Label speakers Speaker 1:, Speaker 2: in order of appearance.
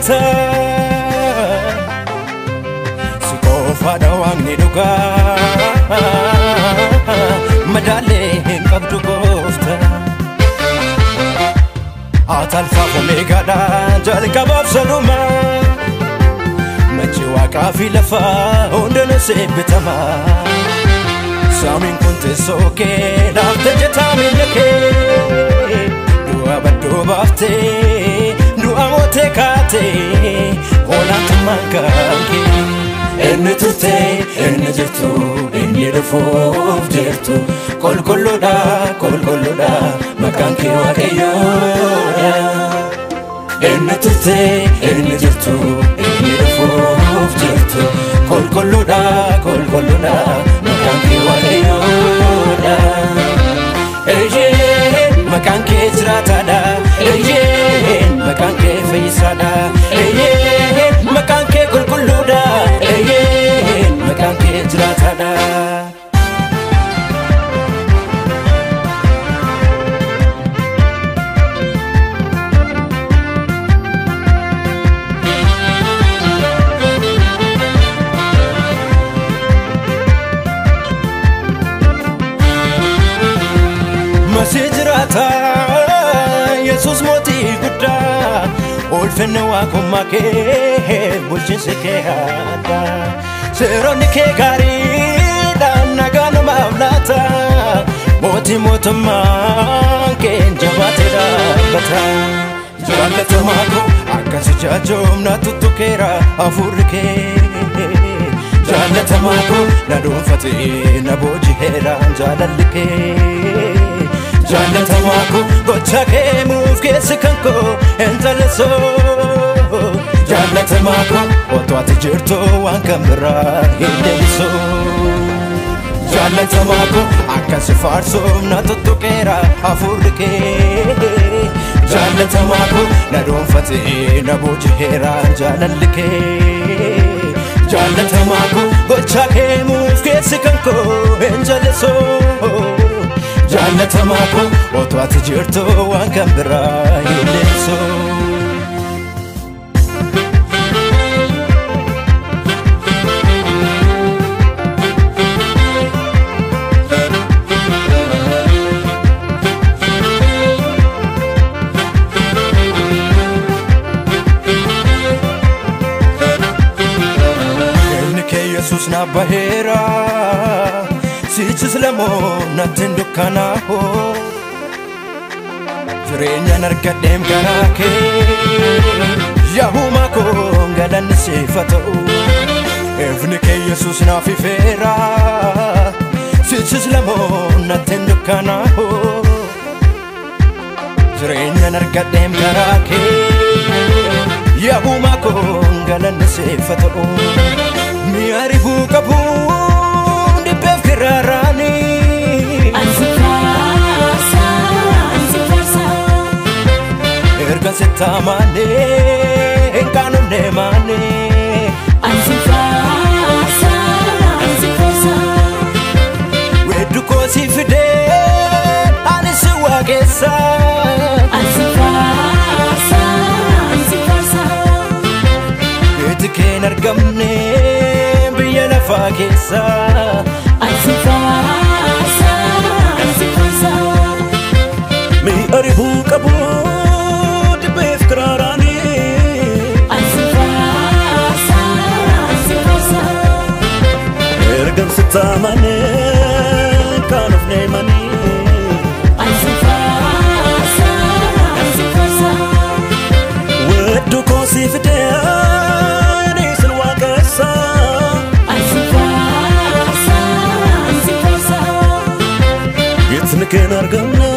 Speaker 1: galata Sikofa dawangni duga Madale qabdu gofta Atalfa omega da jalqabaf saluma Machi waqa fi lafa hundana sebitama Samin kunte soke dafte jetami leke Dua baddo bafte dua mote kate Olat mankanke Enne turte enne jirtu enne dhufuuf jirtu Kolkolloodha maqaanke waaqayyoodha Enne turte enne jirtu enne dhufuuf jirtu Kolkolloodha maqaanke waaqayyoodha Eeyyeen maqaanke jiraataadha Eeyyeen maqaanke fayyisaadha Eeyyeen maqaanke qulqulluudha Eeyyeen maqaanke jiraataadha Masijirata Yesus moti gudda Olfenne wakuma ke bulchinse ke hada Seronni ke garida nagano mavlata Moti motuma ke njabate rabbata Jaalata mako akkasi jajomna tuttukera afurke Jaalata mako na dhuunfate na boojihera jaalallike Jaalata mako gocha ke muuf keessa kanko entaleso Jaalata mako otoo ati jirtu waan kan biraa hin deebisu Jaalata mako akkasi faarsuuf na tuttuqeera hafuurri kee Jaalata mako na dhuunfate na boojiheera jaalalli kee Jaalata mako gocha ke muuf keessa kanko entaleso Jaalata mako otoo ati jirtu waan kan biraa hin deebisu Ilmi kee Yesuus na baheera Sichis lamoo natin dukkanaa'o Jireenyaan argadheem garaa kee Yaahuma koo galanni siif haa ta'u Ifni kee Yesuus naaf ifeera Sichis lamoo natin dukkanaa'o Jireenyaan argadheem garaa kee Yaahuma koo galanni siif haa ta'u Mi'a rifuu qabu Rarani
Speaker 2: Ansifarsa
Speaker 1: Ergan setamane Enkanumne mane
Speaker 2: Ansifarsa
Speaker 1: Weddu kosi fide Anisi wagesa
Speaker 2: Ansifarsa
Speaker 1: Etiken argamne Biya lafa keessa
Speaker 2: Ansifarsa
Speaker 1: Mi arifu qabu Dibbeef kiraarani
Speaker 2: Ansifarsa
Speaker 1: Ergan sitamane Kanufne mani
Speaker 2: Ansifarsa
Speaker 1: Weddu kosi fide Anisin waqessa
Speaker 2: Ansifarsa
Speaker 1: Yetni ken argamne